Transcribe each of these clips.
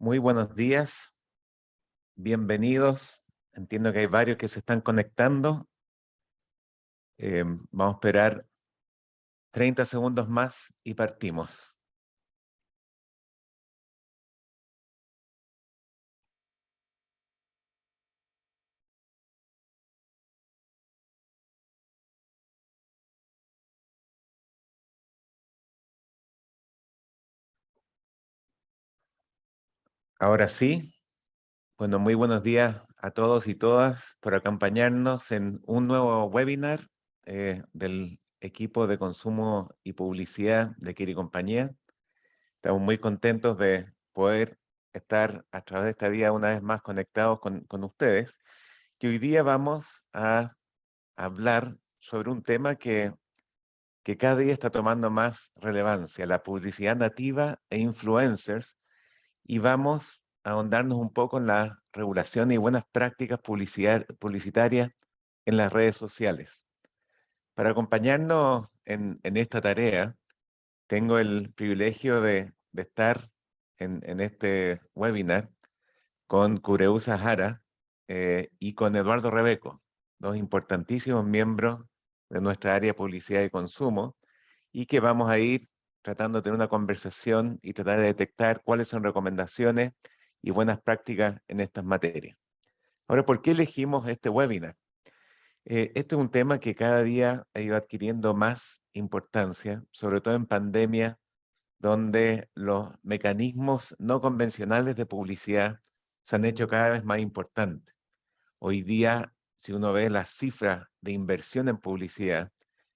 Muy buenos días, bienvenidos. Entiendo que hay varios que se están conectando. Vamos a esperar 30 segundos más y partimos. Ahora sí, bueno, muy buenos días a todos y todas por acompañarnos en un nuevo webinar del equipo de consumo y publicidad de Kiri Compañía. Estamos muy contentos de poder estar a través de esta vía una vez más conectados con ustedes. Y hoy día vamos a hablar sobre un tema que cada día está tomando más relevancia, la publicidad nativa e influencers, y vamos a ahondarnos un poco en la regulación y buenas prácticas publicitarias en las redes sociales. Para acompañarnos en esta tarea, tengo el privilegio de estar en este webinar con Cureusa Jara y con Eduardo Rebeco, dos importantísimos miembros de nuestra área de publicidad y consumo, y que vamos a ir tratando de tener una conversación y tratar de detectar cuáles son recomendaciones y buenas prácticas en estas materias. Ahora, ¿por qué elegimos este webinar? Este es un tema que cada día ha ido adquiriendo más importancia, sobre todo en pandemia, donde los mecanismos no convencionales de publicidad se han hecho cada vez más importantes. Hoy día, si uno ve las cifras de inversión en publicidad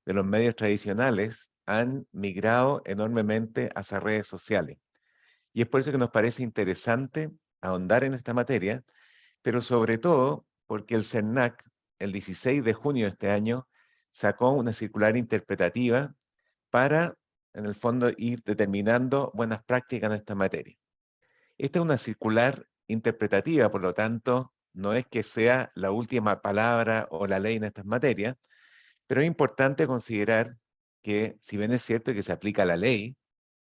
de los medios tradicionales, han migrado enormemente hacia redes sociales. Y es por eso que nos parece interesante ahondar en esta materia, pero sobre todo porque el CERNAC, el 16 de junio de este año, sacó una circular interpretativa para, en el fondo, ir determinando buenas prácticas en esta materia. Esta es una circular interpretativa, por lo tanto, no es que sea la última palabra o la ley en estas materias, pero es importante considerar que, si bien es cierto que se aplica la ley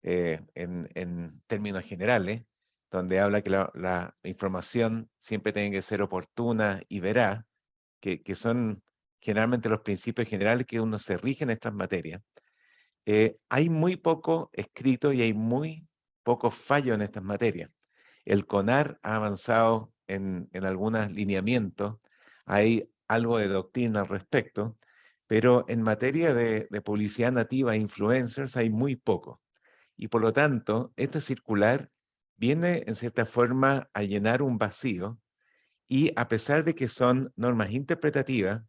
en términos generales, donde habla que la información siempre tiene que ser oportuna y veraz, que son generalmente los principios generales que uno se rige en estas materias, hay muy poco escrito y hay muy pocos fallos en estas materias. El CONAR ha avanzado en algunos lineamientos, hay algo de doctrina al respecto, pero en materia de publicidad nativa e influencers hay muy poco. Y por lo tanto, esta circular viene en cierta forma a llenar un vacío y a pesar de que son normas interpretativas,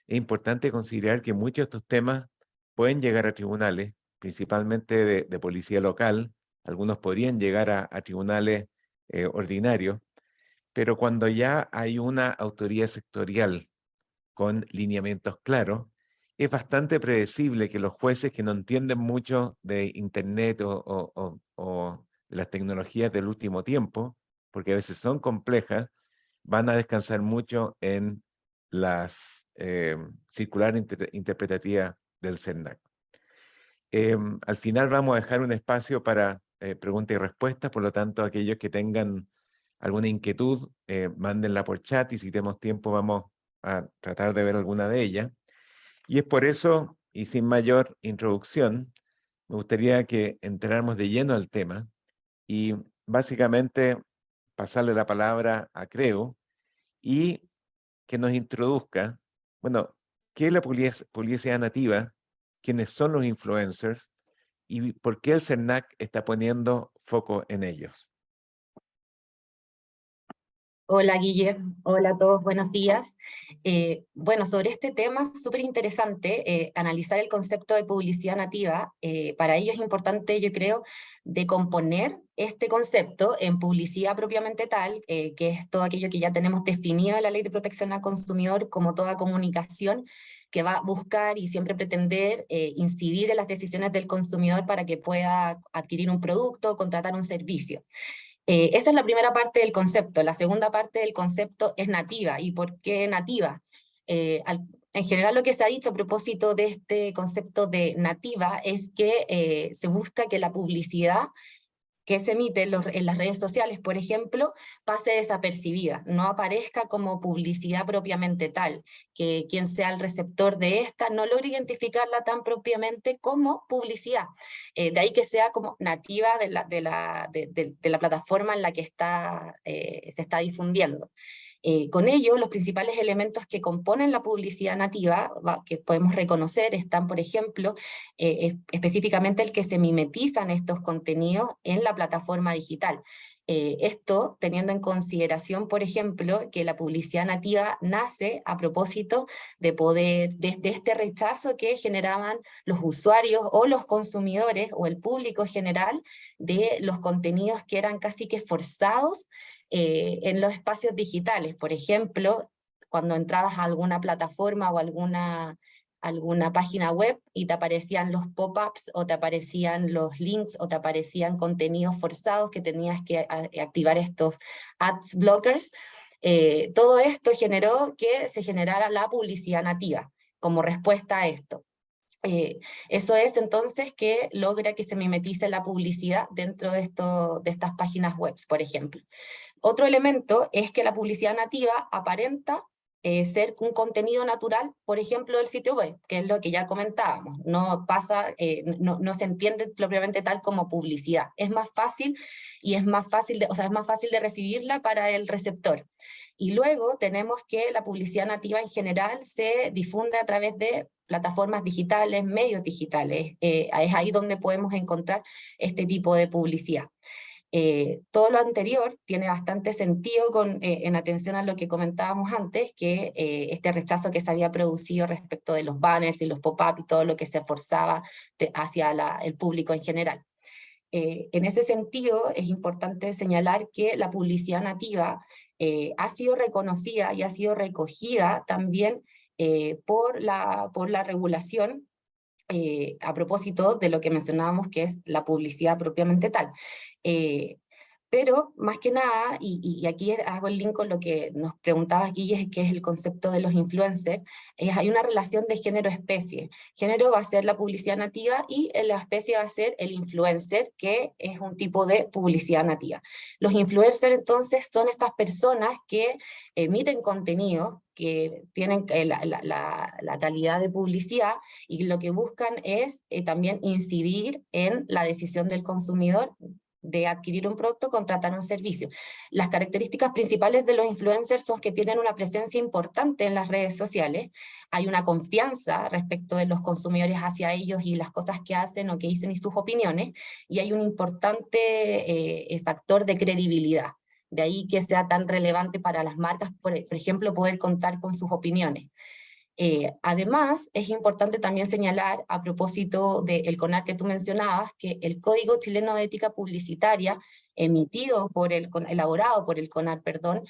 es importante considerar que muchos de estos temas pueden llegar a tribunales, principalmente de policía local, algunos podrían llegar a tribunales ordinarios, pero cuando ya hay una autoridad sectorial con lineamientos claros, es bastante predecible que los jueces que no entienden mucho de Internet o de las tecnologías del último tiempo, porque a veces son complejas, van a descansar mucho en las circulares interpretativas del CERNAC. Al final vamos a dejar un espacio para preguntas y respuestas, por lo tanto, aquellos que tengan alguna inquietud, mándenla por chat y si tenemos tiempo vamos a tratar de ver alguna de ellas. Y es por eso, y sin mayor introducción, me gustaría que entráramos de lleno al tema y básicamente pasarle la palabra a Creo y que nos introduzca, bueno, qué es la publicidad nativa, quiénes son los influencers y por qué el CERNAC está poniendo foco en ellos. Hola Guille, hola a todos, buenos días. Bueno, sobre este tema es súper interesante analizar el concepto de publicidad nativa. Para ello es importante, yo creo, decomponer este concepto en publicidad propiamente tal, que es todo aquello que ya tenemos definido en la Ley de Protección al Consumidor como toda comunicación que va a buscar y siempre pretender incidir en las decisiones del consumidor para que pueda adquirir un producto o contratar un servicio. Esa es la primera parte del concepto. La segunda parte del concepto es nativa. ¿Y por qué nativa? En general lo que se ha dicho a propósito de este concepto de nativa es que se busca que la publicidad que se emite en las redes sociales, por ejemplo, pase desapercibida, no aparezca como publicidad propiamente tal, que quien sea el receptor de esta no logre identificarla tan propiamente como publicidad. De ahí que sea como nativa de la plataforma en la que se está difundiendo. Con ello, los principales elementos que componen la publicidad nativa, que podemos reconocer, están, por ejemplo, específicamente el que se mimetizan estos contenidos en la plataforma digital. Esto teniendo en consideración, por ejemplo, que la publicidad nativa nace a propósito de este rechazo que generaban los usuarios o los consumidores o el público general de los contenidos que eran casi que forzados en los espacios digitales. Por ejemplo, cuando entrabas a alguna plataforma o alguna página web y te aparecían los pop-ups o te aparecían los links o te aparecían contenidos forzados que tenías que activar estos ads blockers, todo esto generó que se generara la publicidad nativa como respuesta a esto. Eso es entonces que logra que se mimetice la publicidad dentro de estas páginas web, por ejemplo. Otro elemento es que la publicidad nativa aparenta ser un contenido natural, por ejemplo, del sitio web, que es lo que ya comentábamos. No no se entiende propiamente tal como publicidad. Es más fácil y es más fácil de recibirla para el receptor. Y luego tenemos que la publicidad nativa en general se difunde a través de plataformas digitales, medios digitales. Es ahí donde podemos encontrar este tipo de publicidad. Todo lo anterior tiene bastante sentido en atención a lo que comentábamos antes, que este rechazo que se había producido respecto de los banners y los pop-up y todo lo que se forzaba hacia el público en general. En ese sentido, es importante señalar que la publicidad nativa ha sido reconocida y ha sido recogida también por la regulación a propósito de lo que mencionábamos, que es la publicidad propiamente tal. Pero más que nada, y aquí hago el link con lo que nos preguntaba Guille, que es el concepto de los influencers, hay una relación de género-especie. Género va a ser la publicidad nativa y la especie va a ser el influencer, que es un tipo de publicidad nativa. Los influencers entonces son estas personas que emiten contenidos que tienen la calidad de publicidad y lo que buscan es también incidir en la decisión del consumidor de adquirir un producto, contratar un servicio. Las características principales de los influencers son que tienen una presencia importante en las redes sociales, hay una confianza respecto de los consumidores hacia ellos y las cosas que hacen o que dicen y sus opiniones, y hay un importante factor de credibilidad. De ahí que sea tan relevante para las marcas, por ejemplo, poder contar con sus opiniones. Además, es importante también señalar, a propósito del CONAR que tú mencionabas, que el Código Chileno de Ética Publicitaria, elaborado por el CONAR, perdón,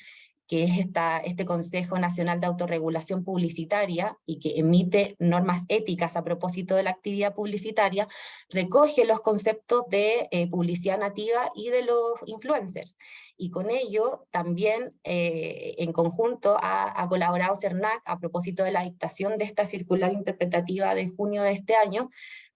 que es este Consejo Nacional de Autorregulación Publicitaria y que emite normas éticas a propósito de la actividad publicitaria, recoge los conceptos de publicidad nativa y de los influencers. Y con ello también en conjunto ha colaborado CERNAC a propósito de la dictación de esta circular interpretativa de junio de este año,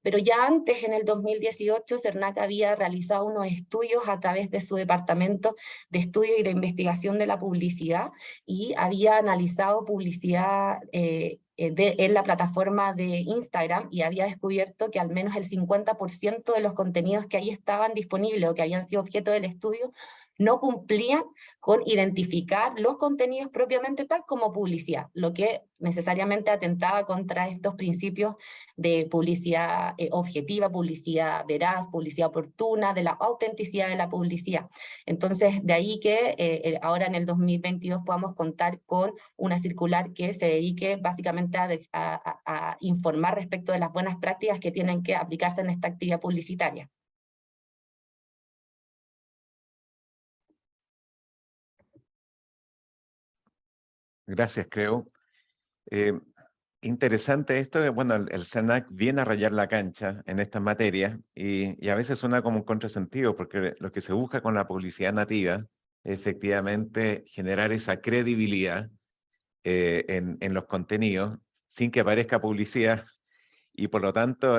pero ya antes, en el 2018, CERNAC había realizado unos estudios a través de su departamento de estudio y de investigación de la publicidad y había analizado publicidad en la plataforma de Instagram y había descubierto que al menos el 50% de los contenidos que ahí estaban disponibles o que habían sido objeto del estudio no cumplían con identificar los contenidos propiamente tal como publicidad, lo que necesariamente atentaba contra estos principios de publicidad objetiva, publicidad veraz, publicidad oportuna, de la autenticidad de la publicidad. Entonces, de ahí que ahora en el 2022 podamos contar con una circular que se dedique básicamente a informar respecto de las buenas prácticas que tienen que aplicarse en esta actividad publicitaria. Gracias, creo. Interesante esto, bueno, el CERNAC viene a rayar la cancha en estas materias y a veces suena como un contrasentido, porque lo que se busca con la publicidad nativa es efectivamente generar esa credibilidad en los contenidos sin que aparezca publicidad y por lo tanto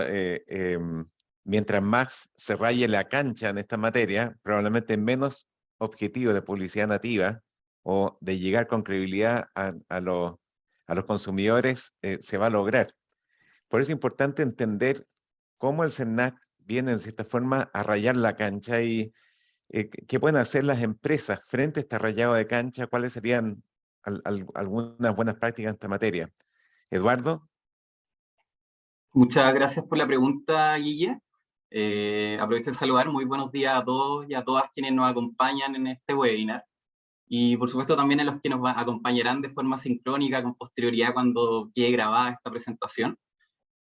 mientras más se raye la cancha en esta materia, probablemente menos objetivos de publicidad nativa o de llegar con credibilidad a los consumidores se va a lograr. Por eso es importante entender cómo el CERNAC viene, en cierta forma, a rayar la cancha y qué pueden hacer las empresas frente a este rayado de cancha, cuáles serían algunas buenas prácticas en esta materia. Eduardo. Muchas gracias por la pregunta, Guille. Aprovecho de saludar. Muy buenos días a todos y a todas quienes nos acompañan en este webinar. Y por supuesto también a los que nos acompañarán de forma sincrónica con posterioridad cuando quede grabada esta presentación.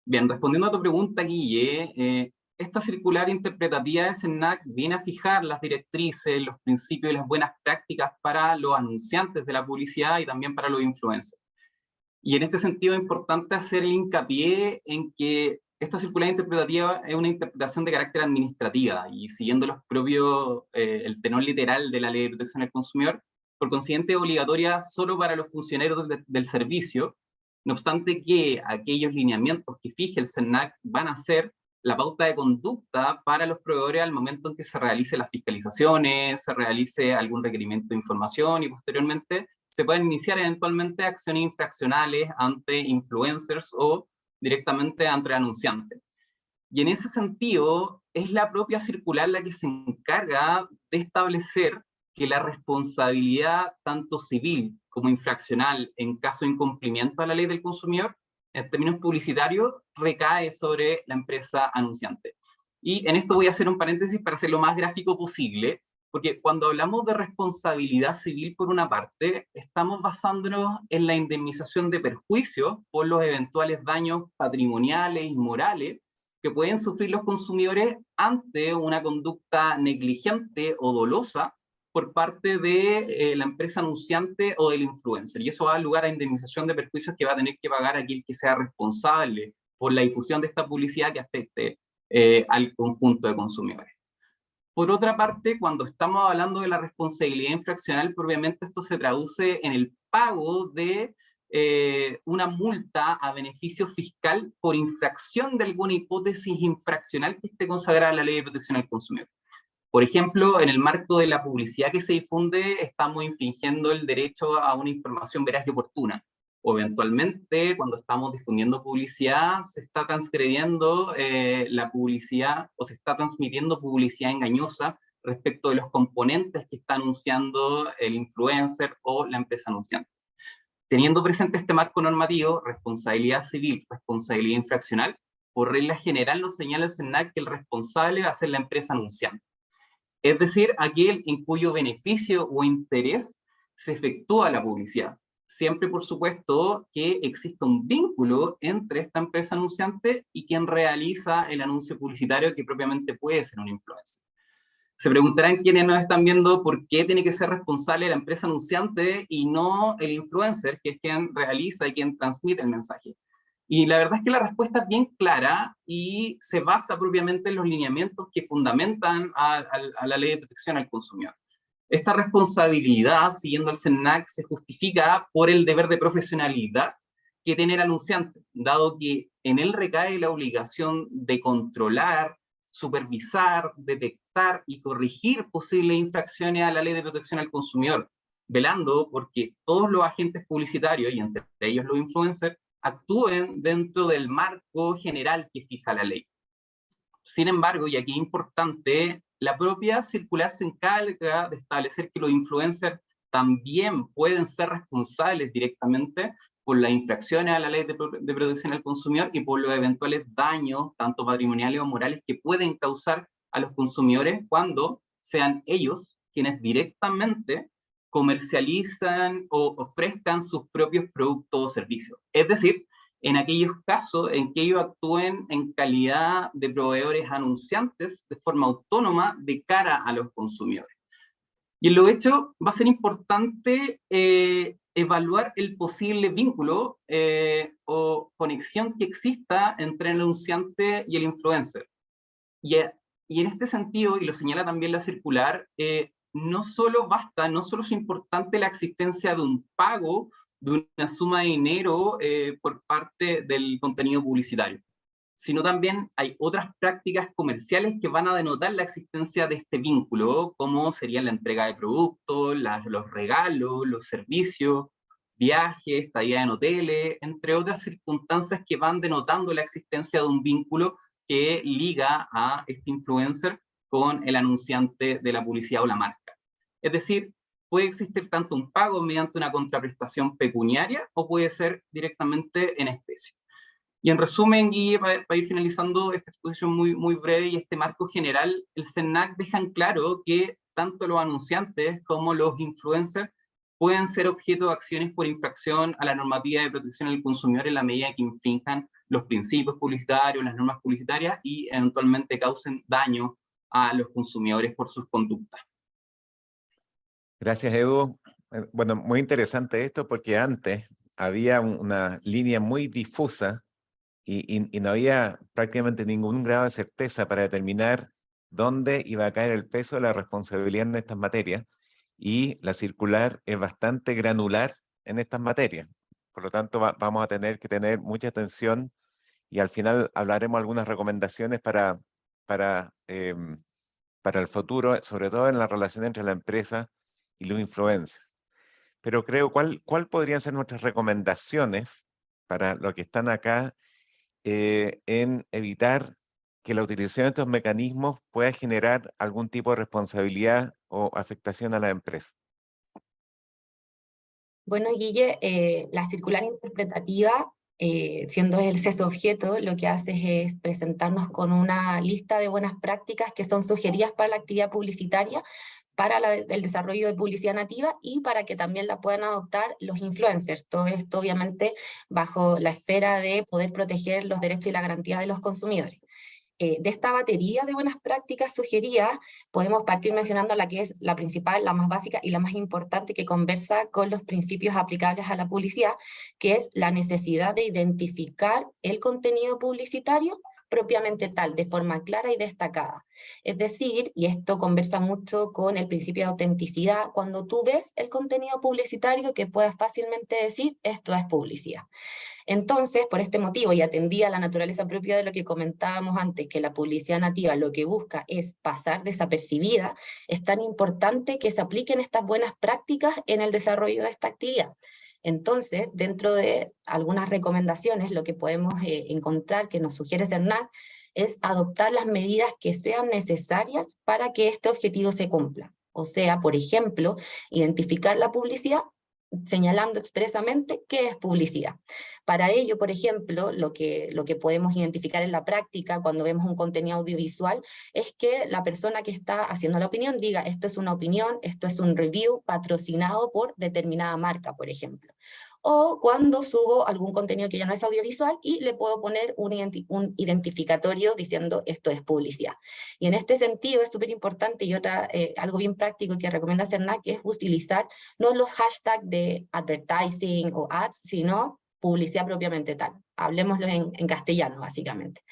Bien, respondiendo a tu pregunta, Guille, esta circular interpretativa de CERNAC viene a fijar las directrices, los principios y las buenas prácticas para los anunciantes de la publicidad y también para los influencers. Y en este sentido es importante hacer el hincapié en que esta circular interpretativa es una interpretación de carácter administrativa y siguiendo los propios, el tenor literal de la Ley de Protección del Consumidor, por consiguiente es obligatoria solo para los funcionarios del servicio, no obstante que aquellos lineamientos que fije el CERNAC van a ser la pauta de conducta para los proveedores al momento en que se realice las fiscalizaciones, se realice algún requerimiento de información y posteriormente se pueden iniciar eventualmente acciones infraccionales ante influencers o directamente ante anunciantes. Y en ese sentido, es la propia circular la que se encarga de establecer que la responsabilidad tanto civil como infraccional en caso de incumplimiento a la ley del consumidor, en términos publicitarios, recae sobre la empresa anunciante. Y en esto voy a hacer un paréntesis para hacer lo más gráfico posible, porque cuando hablamos de responsabilidad civil por una parte, estamos basándonos en la indemnización de perjuicios por los eventuales daños patrimoniales y morales que pueden sufrir los consumidores ante una conducta negligente o dolosa por parte de la empresa anunciante o del influencer. Y eso va a dar lugar a indemnización de perjuicios que va a tener que pagar aquel que sea responsable por la difusión de esta publicidad que afecte al conjunto de consumidores. Por otra parte, cuando estamos hablando de la responsabilidad infraccional, propiamente esto se traduce en el pago de una multa a beneficio fiscal por infracción de alguna hipótesis infraccional que esté consagrada en la Ley de Protección al Consumidor. Por ejemplo, en el marco de la publicidad que se difunde, estamos infringiendo el derecho a una información veraz y oportuna. O eventualmente, cuando estamos difundiendo publicidad, se está transgrediendo la publicidad o se está transmitiendo publicidad engañosa respecto de los componentes que está anunciando el influencer o la empresa anunciante. Teniendo presente este marco normativo, responsabilidad civil, responsabilidad infraccional, por regla general nos señala el CERNAC que el responsable va a ser la empresa anunciante. Es decir, aquel en cuyo beneficio o interés se efectúa la publicidad. Siempre, por supuesto, que exista un vínculo entre esta empresa anunciante y quien realiza el anuncio publicitario, que propiamente puede ser un influencer. Se preguntarán quienes nos están viendo por qué tiene que ser responsable la empresa anunciante y no el influencer, que es quien realiza y quien transmite el mensaje. Y la verdad es que la respuesta es bien clara y se basa propiamente en los lineamientos que fundamentan a la Ley de Protección al Consumidor. Esta responsabilidad, siguiendo el CERNAC, se justifica por el deber de profesionalidad que tiene el anunciante, dado que en él recae la obligación de controlar, supervisar, detectar y corregir posibles infracciones a la Ley de Protección al Consumidor, velando porque todos los agentes publicitarios, y entre ellos los influencers, actúen dentro del marco general que fija la ley. Sin embargo, y aquí es importante, la propia circular se encarga de establecer que los influencers también pueden ser responsables directamente por las infracciones a la ley de protección al consumidor y por los eventuales daños, tanto patrimoniales o morales, que pueden causar a los consumidores cuando sean ellos quienes directamente comercializan o ofrezcan sus propios productos o servicios. Es decir, en aquellos casos en que ellos actúen en calidad de proveedores anunciantes de forma autónoma de cara a los consumidores. Y en lo hecho va a ser importante evaluar el posible vínculo o conexión que exista entre el anunciante y el influencer. Y en este sentido, y lo señala también la circular, no solo es importante la existencia de un pago de una suma de dinero por parte del contenido publicitario, sino también hay otras prácticas comerciales que van a denotar la existencia de este vínculo, como serían la entrega de productos, los regalos, los servicios, viajes, estadía en hoteles, entre otras circunstancias que van denotando la existencia de un vínculo que liga a este influencer con el anunciante de la publicidad o la marca. Es decir, puede existir tanto un pago mediante una contraprestación pecuniaria o puede ser directamente en especie. Y en resumen, Guille, para ir finalizando esta exposición muy breve y este marco general, el CERNAC deja en claro que tanto los anunciantes como los influencers pueden ser objeto de acciones por infracción a la normativa de protección del consumidor en la medida que infrinjan los principios publicitarios, las normas publicitarias y eventualmente causen daño a los consumidores por sus conductas. Gracias, Edu. Bueno, muy interesante esto porque antes había una línea muy difusa y no había prácticamente ningún grado de certeza para determinar dónde iba a caer el peso de la responsabilidad en estas materias, y la circular es bastante granular en estas materias. Por lo tanto, vamos a tener que tener mucha atención y al final hablaremos algunas recomendaciones para el futuro, sobre todo en la relación entre la empresa y los influencers. Pero creo, ¿cuál podrían ser nuestras recomendaciones para los que están acá en evitar que la utilización de estos mecanismos pueda generar algún tipo de responsabilidad o afectación a la empresa? Bueno, Guille, la circular interpretativa, siendo el sexo objeto, lo que hace es presentarnos con una lista de buenas prácticas que son sugeridas para la actividad publicitaria, para el desarrollo de publicidad nativa y para que también la puedan adoptar los influencers. Todo esto obviamente bajo la esfera de poder proteger los derechos y la garantía de los consumidores. De esta batería de buenas prácticas sugeridas, podemos partir mencionando la que es la principal, la más básica y la más importante, que conversa con los principios aplicables a la publicidad, que es la necesidad de identificar el contenido publicitario propiamente tal, de forma clara y destacada. Es decir, y esto conversa mucho con el principio de autenticidad, cuando tú ves el contenido publicitario que puedas fácilmente decir, esto es publicidad. Entonces, por este motivo, y atendía a la naturaleza propia de lo que comentábamos antes, que la publicidad nativa lo que busca es pasar desapercibida, es tan importante que se apliquen estas buenas prácticas en el desarrollo de esta actividad. Entonces, dentro de algunas recomendaciones, lo que podemos encontrar que nos sugiere CERNAC es adoptar las medidas que sean necesarias para que este objetivo se cumpla. O sea, por ejemplo, identificar la publicidad señalando expresamente qué es publicidad. Para ello, por ejemplo, lo que podemos identificar en la práctica cuando vemos un contenido audiovisual es que la persona que está haciendo la opinión diga, esto es una opinión, esto es un review patrocinado por determinada marca, por ejemplo. O cuando subo algún contenido que ya no es audiovisual y le puedo poner un identificatorio diciendo esto es publicidad. Y en este sentido es súper importante y algo bien práctico que recomienda CERNAC es utilizar no los hashtags de advertising o ads, sino publicidad propiamente tal. Hablemoslo en castellano, básicamente.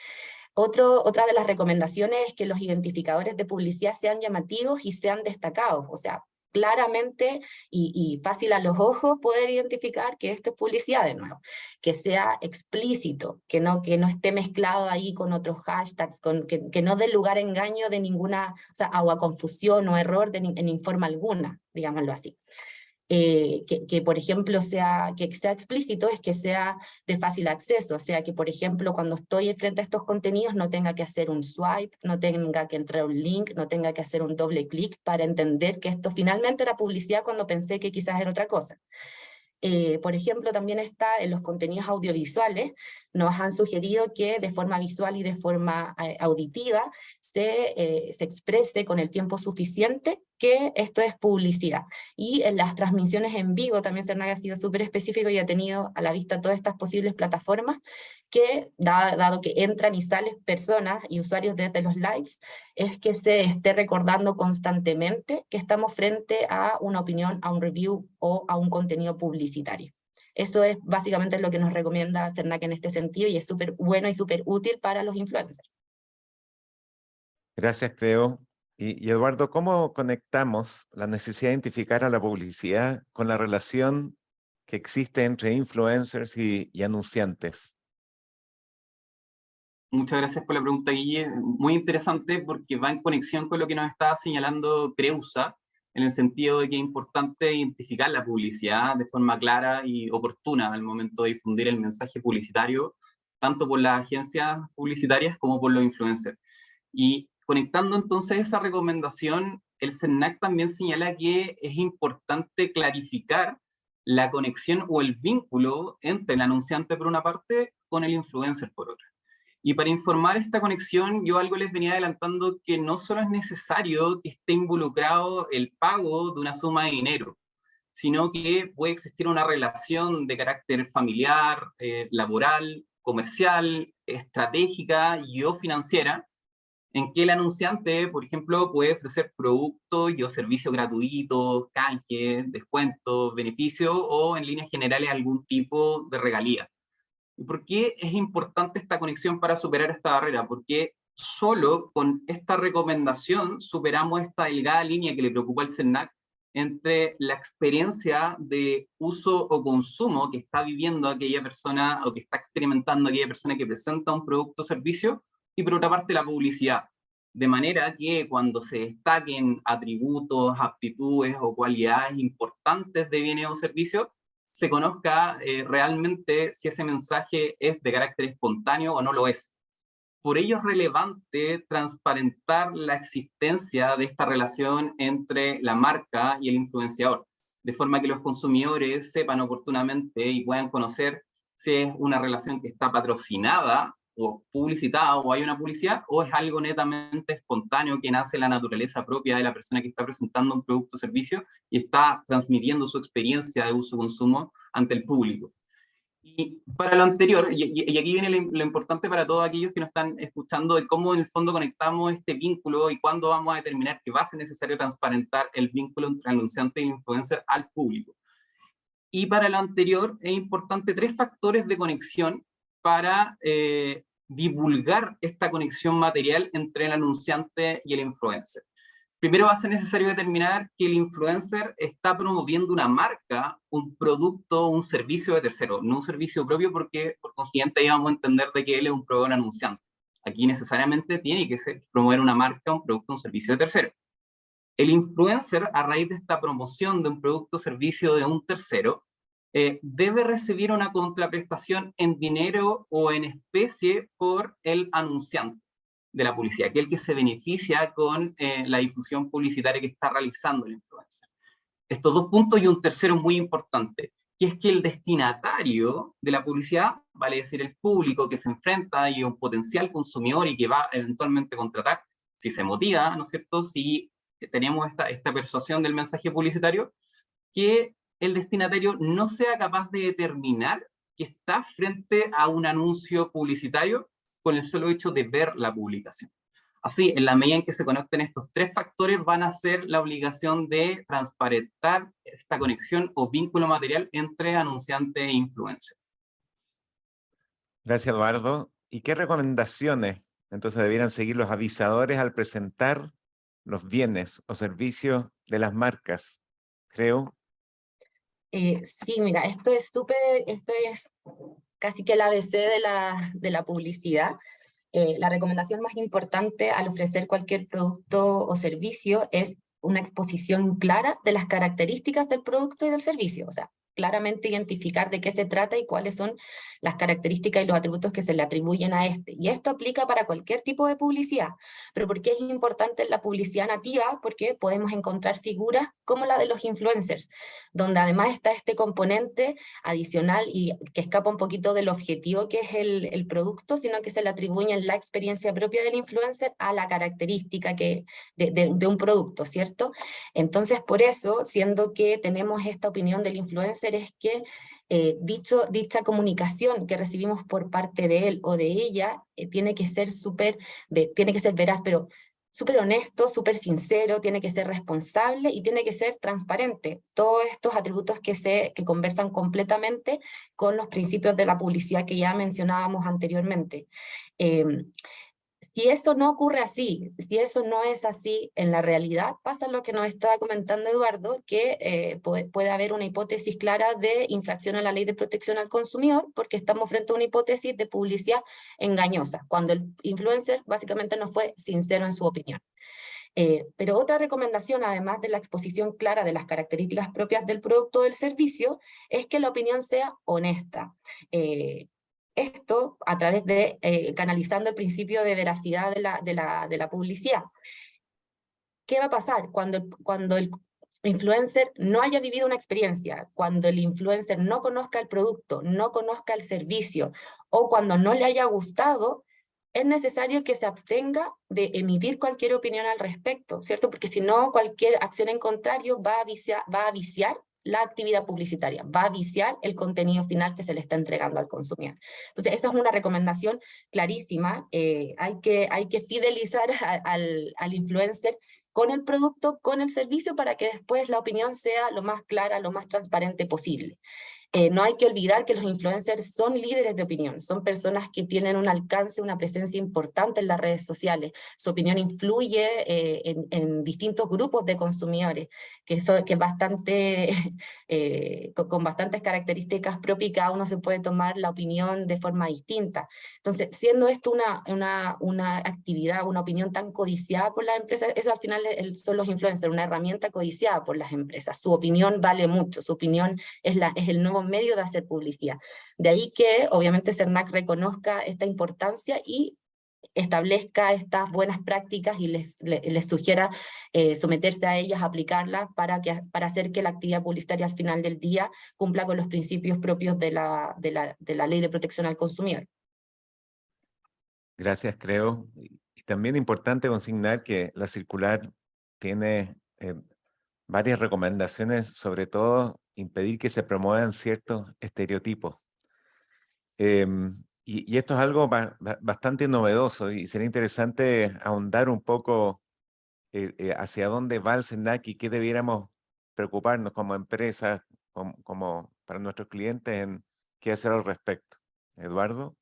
Otra de las recomendaciones es que los identificadores de publicidad sean llamativos y sean destacados, o sea, claramente y fácil a los ojos poder identificar que esto es publicidad de nuevo, que sea explícito, que no esté mezclado ahí con otros hashtags, que no dé lugar a engaño de ninguna, o a confusión o error en forma alguna, digámoslo así. Que por ejemplo que sea explícito es que sea de fácil acceso, o sea que por ejemplo cuando estoy frente a estos contenidos no tenga que hacer un swipe, no tenga que entrar a un link, no tenga que hacer un doble clic para entender que esto finalmente era publicidad cuando pensé que quizás era otra cosa. Por ejemplo, también está en los contenidos audiovisuales, nos han sugerido que de forma visual y de forma auditiva se exprese con el tiempo suficiente que esto es publicidad. Y en las transmisiones en vivo también CERNAC ha sido súper específico y ha tenido a la vista todas estas posibles plataformas que, dado que entran y salen personas y usuarios desde los lives, es que se esté recordando constantemente que estamos frente a una opinión, a un review o a un contenido publicitario. Eso es básicamente lo que nos recomienda CERNAC en este sentido y es súper bueno y súper útil para los influencers. Gracias, Cleo. Y Eduardo, ¿cómo conectamos la necesidad de identificar a la publicidad con la relación que existe entre influencers y anunciantes? Muchas gracias por la pregunta, Guille. Muy interesante porque va en conexión con lo que nos estaba señalando Creusa, en el sentido de que es importante identificar la publicidad de forma clara y oportuna al momento de difundir el mensaje publicitario, tanto por las agencias publicitarias como por los influencers. Y conectando entonces esa recomendación, el CERNAC también señala que es importante clarificar la conexión o el vínculo entre el anunciante por una parte con el influencer por otra. Y para informar esta conexión, yo algo les venía adelantando que no solo es necesario que esté involucrado el pago de una suma de dinero, sino que puede existir una relación de carácter familiar, laboral, comercial, estratégica y o financiera, en que el anunciante, por ejemplo, puede ofrecer productos y o servicios gratuitos, canjes, descuentos, beneficios o en líneas generales algún tipo de regalía. ¿Y por qué es importante esta conexión para superar esta barrera? Porque solo con esta recomendación superamos esta delgada línea que le preocupa al CERNAC entre la experiencia de uso o consumo que está viviendo aquella persona o que está experimentando aquella persona que presenta un producto o servicio, y por otra parte la publicidad. De manera que cuando se destaquen atributos, aptitudes o cualidades importantes de bienes o servicios, se conozca realmente si ese mensaje es de carácter espontáneo o no lo es. Por ello es relevante transparentar la existencia de esta relación entre la marca y el influenciador, de forma que los consumidores sepan oportunamente y puedan conocer si es una relación que está patrocinada o publicitada o hay una publicidad, o es algo netamente espontáneo que nace de la naturaleza propia de la persona que está presentando un producto o servicio y está transmitiendo su experiencia de uso-consumo ante el público. Y para lo anterior, y aquí viene lo importante para todos aquellos que nos están escuchando, de cómo en el fondo conectamos este vínculo y cuándo vamos a determinar que va a ser necesario transparentar el vínculo entre el anunciante y el influencer al público. Y para lo anterior es importante 3 factores de conexión para divulgar esta conexión material entre el anunciante y el influencer. Primero va a ser necesario determinar que el influencer está promoviendo una marca, un producto, un servicio de tercero, no un servicio propio, porque por consiguiente ya vamos a entender de que él es un proveedor anunciante. Aquí necesariamente tiene que promover una marca, un producto, un servicio de tercero. El influencer, a raíz de esta promoción de un producto o servicio de un tercero, debe recibir una contraprestación en dinero o en especie por el anunciante de la publicidad, aquel que se beneficia con la difusión publicitaria que está realizando el influencer. Estos 2 puntos y un tercero muy importante, que es que el destinatario de la publicidad, vale decir el público que se enfrenta y un potencial consumidor y que va eventualmente a contratar, si se motiva, ¿no es cierto?, si tenemos esta persuasión del mensaje publicitario, que el destinatario no sea capaz de determinar que está frente a un anuncio publicitario con el solo hecho de ver la publicación. Así, en la medida en que se conecten estos 3 factores, van a ser la obligación de transparentar esta conexión o vínculo material entre anunciante e influencer. Gracias, Eduardo. ¿Y qué recomendaciones entonces debieran seguir los avisadores al presentar los bienes o servicios de las marcas? Creo. Sí, mira, esto es casi que el ABC de la publicidad. La recomendación más importante al ofrecer cualquier producto o servicio es una exposición clara de las características del producto y del servicio, o sea, claramente identificar de qué se trata y cuáles son las características y los atributos que se le atribuyen a este. Y esto aplica para cualquier tipo de publicidad. ¿Pero por qué es importante la publicidad nativa? Porque podemos encontrar figuras como la de los influencers, donde además está este componente adicional y que escapa un poquito del objetivo que es el producto, sino que se le atribuye la experiencia propia del influencer a la característica de un producto, ¿cierto? Entonces, por eso, siendo que tenemos esta opinión del influencer, es que dicha comunicación que recibimos por parte de él o de ella tiene que ser veraz, pero súper honesto, súper sincero, tiene que ser responsable y tiene que ser transparente. Todos estos atributos que conversan completamente con los principios de la publicidad que ya mencionábamos anteriormente. Si eso no ocurre así, si eso no es así en la realidad, pasa lo que nos estaba comentando Eduardo, que puede haber una hipótesis clara de infracción a la ley de protección al consumidor, porque estamos frente a una hipótesis de publicidad engañosa, cuando el influencer básicamente no fue sincero en su opinión. Pero otra recomendación, además de la exposición clara de las características propias del producto o del servicio, es que la opinión sea honesta. Esto a través de canalizando el principio de veracidad de la publicidad. ¿Qué va a pasar cuando el influencer no haya vivido una experiencia, cuando el influencer no conozca el producto, no conozca el servicio, o cuando no le haya gustado? Es necesario que se abstenga de emitir cualquier opinión al respecto, ¿cierto? Porque si no, cualquier acción en contrario va a viciar la actividad publicitaria, va a viciar el contenido final que se le está entregando al consumidor. Entonces, esta es una recomendación clarísima. Hay que fidelizar al influencer con el producto, con el servicio, para que después la opinión sea lo más clara, lo más transparente posible. No hay que olvidar que los influencers son líderes de opinión, son personas que tienen un alcance, una presencia importante en las redes sociales. Su opinión influye en distintos grupos de consumidores, que es bastante, con bastantes características propias, y cada uno se puede tomar la opinión de forma distinta. Entonces, siendo esto una actividad, una opinión tan codiciada por las empresas, eso al final son los influencers, una herramienta codiciada por las empresas. Su opinión vale mucho, su opinión es el nuevo medio de hacer publicidad. De ahí que obviamente CERNAC reconozca esta importancia y establezca estas buenas prácticas y les sugiera someterse a ellas, aplicarlas para hacer que la actividad publicitaria al final del día cumpla con los principios propios de la Ley de Protección al Consumidor. Gracias, creo. Y también importante consignar que la circular tiene varias recomendaciones, sobre todo impedir que se promuevan ciertos estereotipos. Y esto es algo bastante novedoso, y sería interesante ahondar un poco hacia dónde va el CERNAC y qué debiéramos preocuparnos como empresa, como para nuestros clientes, en qué hacer al respecto. Eduardo.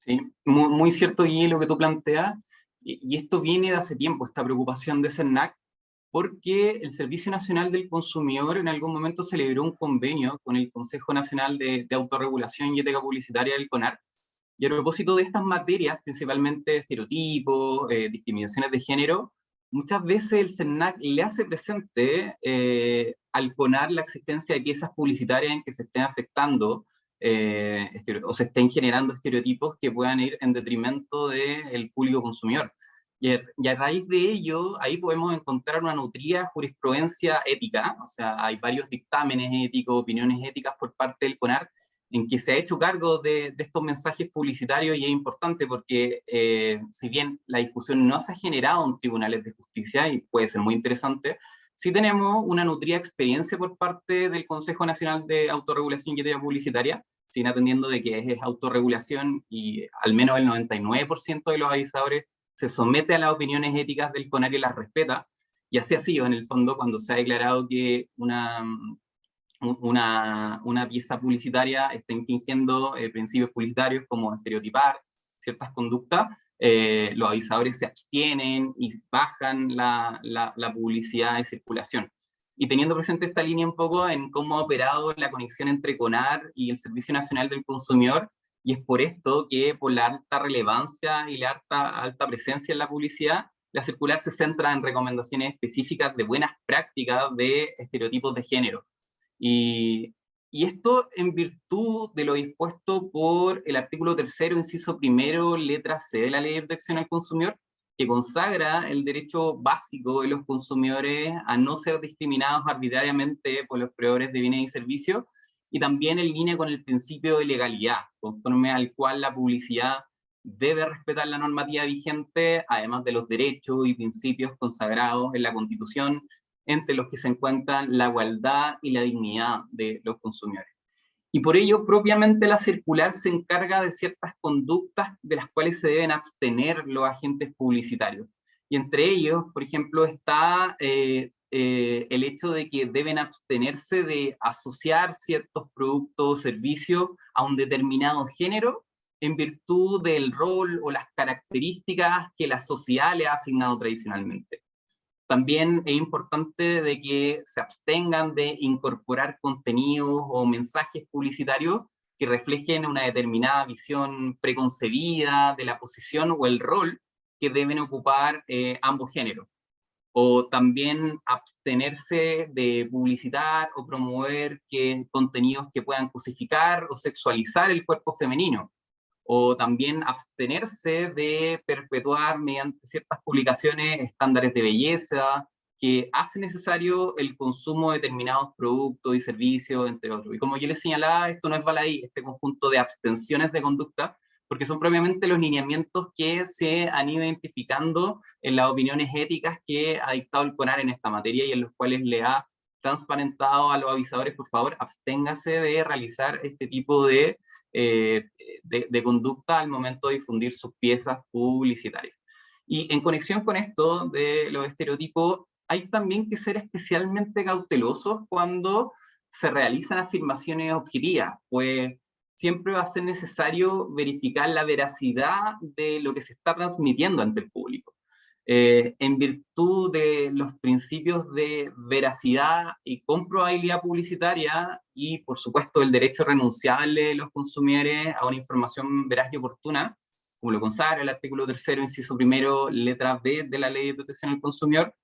Sí, muy cierto, Guille, lo que tú planteas, y esto viene de hace tiempo, esta preocupación de CERNAC, porque el Servicio Nacional del Consumidor en algún momento celebró un convenio con el Consejo Nacional de Autorregulación y Ética Publicitaria del CONAR, y a propósito de estas materias, principalmente estereotipos, discriminaciones de género, muchas veces el CERNAC le hace presente al CONAR la existencia de piezas publicitarias en que se estén afectando o se estén generando estereotipos que puedan ir en detrimento del público consumidor. Y a raíz de ello, ahí podemos encontrar una nutrida jurisprudencia ética, o sea, hay varios dictámenes éticos, opiniones éticas por parte del CONAR, en que se ha hecho cargo de estos mensajes publicitarios, y es importante porque si bien la discusión no se ha generado en tribunales de justicia, y puede ser muy interesante, sí tenemos una nutrida experiencia por parte del Consejo Nacional de Autorregulación y Ética Publicitaria, sin atendiendo de que es autorregulación y al menos el 99% de los avisadores se somete a las opiniones éticas del CONAR y las respeta, y así ha sido en el fondo cuando se ha declarado que una pieza publicitaria está infringiendo principios publicitarios como estereotipar ciertas conductas, los avisadores se abstienen y bajan la publicidad de circulación. Y teniendo presente esta línea un poco en cómo ha operado la conexión entre CONAR y el Servicio Nacional del Consumidor, y es por esto que por la alta relevancia y la alta presencia en la publicidad, la circular se centra en recomendaciones específicas de buenas prácticas de estereotipos de género. Y esto en virtud de lo dispuesto por el artículo 3º, inciso 1, letra C de la Ley de Protección al Consumidor, que consagra el derecho básico de los consumidores a no ser discriminados arbitrariamente por los proveedores de bienes y servicios, y también en línea con el principio de legalidad, conforme al cual la publicidad debe respetar la normativa vigente, además de los derechos y principios consagrados en la Constitución, entre los que se encuentran la igualdad y la dignidad de los consumidores. Y por ello, propiamente la circular se encarga de ciertas conductas de las cuales se deben abstener los agentes publicitarios. Y entre ellos, por ejemplo, está el hecho de que deben abstenerse de asociar ciertos productos o servicios a un determinado género en virtud del rol o las características que la sociedad le ha asignado tradicionalmente. También es importante de que se abstengan de incorporar contenidos o mensajes publicitarios que reflejen una determinada visión preconcebida de la posición o el rol que deben ocupar ambos géneros. O también abstenerse de publicitar o promover contenidos que puedan cosificar o sexualizar el cuerpo femenino. O también abstenerse de perpetuar mediante ciertas publicaciones estándares de belleza que hacen necesario el consumo de determinados productos y servicios, entre otros. Y como yo les señalaba, esto no es baladí, este conjunto de abstenciones de conducta, porque son propiamente los lineamientos que se han ido identificando en las opiniones éticas que ha dictado el CONAR en esta materia y en los cuales le ha transparentado a los avisadores, por favor, absténgase de realizar este tipo de conducta al momento de difundir sus piezas publicitarias. Y en conexión con esto de los estereotipos, hay también que ser especialmente cautelosos cuando se realizan afirmaciones objetivas, pues siempre va a ser necesario verificar la veracidad de lo que se está transmitiendo ante el público. En virtud de los principios de veracidad y comprobabilidad publicitaria y, por supuesto, el derecho renunciable de los consumidores a una información veraz y oportuna, como lo consagra el artículo 3º, inciso 1, letra B de la Ley de Protección al Consumidor,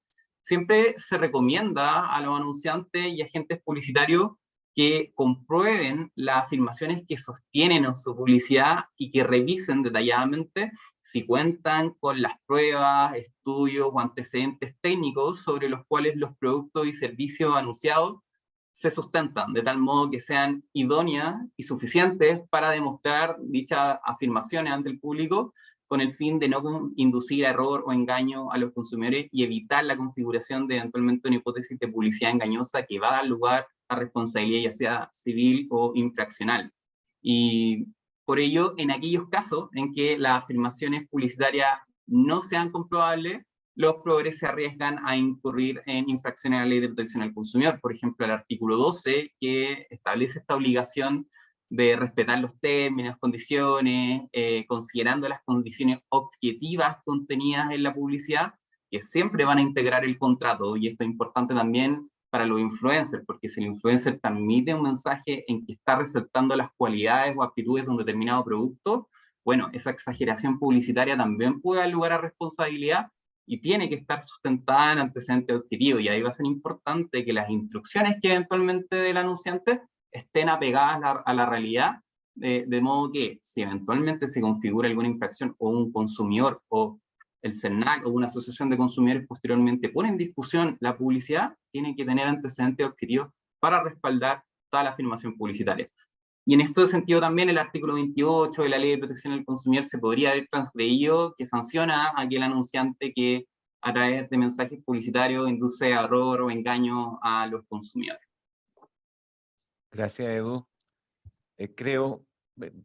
siempre se recomienda a los anunciantes y agentes publicitarios que comprueben las afirmaciones que sostienen en su publicidad y que revisen detalladamente si cuentan con las pruebas, estudios o antecedentes técnicos sobre los cuales los productos y servicios anunciados se sustentan, de tal modo que sean idóneas y suficientes para demostrar dichas afirmaciones ante el público, con el fin de no inducir a error o engaño a los consumidores y evitar la configuración de eventualmente una hipótesis de publicidad engañosa que va a dar lugar a responsabilidad ya sea civil o infraccional. Y por ello, en aquellos casos en que las afirmaciones publicitarias no sean comprobables, los proveedores se arriesgan a incurrir en infracciones a la Ley de Protección al Consumidor. Por ejemplo, el artículo 12, que establece esta obligación de respetar los términos, condiciones, considerando las condiciones objetivas contenidas en la publicidad, que siempre van a integrar el contrato, y esto es importante también para los influencers, porque si el influencer transmite un mensaje en que está resaltando las cualidades o aptitudes de un determinado producto, bueno, esa exageración publicitaria también puede dar lugar a responsabilidad y tiene que estar sustentada en antecedentes objetivos, y ahí va a ser importante que las instrucciones que eventualmente del anunciante estén apegadas a la realidad, de modo que si eventualmente se configura alguna infracción o un consumidor o el CERNAC o una asociación de consumidores posteriormente pone en discusión la publicidad, tienen que tener antecedentes objetivos para respaldar toda la afirmación publicitaria. Y en este sentido también el artículo 28 de la Ley de Protección del Consumidor se podría haber transgredido, que sanciona a aquel anunciante que a través de mensajes publicitarios induce error o engaño a los consumidores. Gracias, Edu. Creo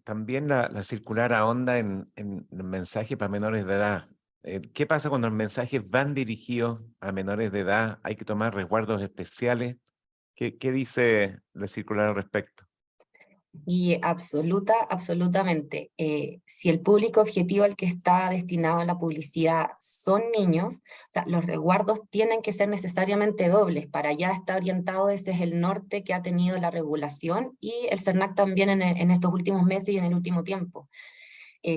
también la circular ahonda en mensajes para menores de edad. ¿Qué pasa cuando los mensajes van dirigidos a menores de edad? ¿Hay que tomar resguardos especiales? ¿Qué dice la circular al respecto? Y absolutamente. Si el público objetivo al que está destinado a la publicidad son niños, o sea, los resguardos tienen que ser necesariamente dobles. Para allá está orientado, ese es el norte que ha tenido la regulación y el CERNAC también en estos últimos meses y en el último tiempo.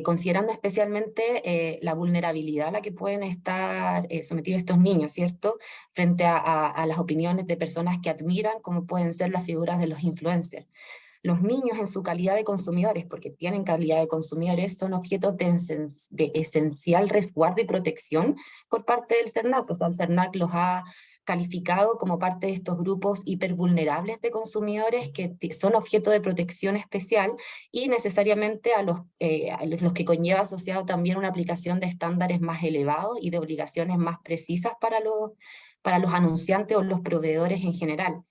Considerando especialmente la vulnerabilidad a la que pueden estar sometidos estos niños, ¿cierto? Frente a las opiniones de personas que admiran, como pueden ser las figuras de los influencers. Los niños en su calidad de consumidores, porque tienen calidad de consumidores, son objetos de esencial resguardo y protección por parte del CERNAC. O sea, el CERNAC los ha calificado como parte de estos grupos hipervulnerables de consumidores que son objeto de protección especial y necesariamente a los que conlleva asociado también una aplicación de estándares más elevados y de obligaciones más precisas para los anunciantes o los proveedores en general.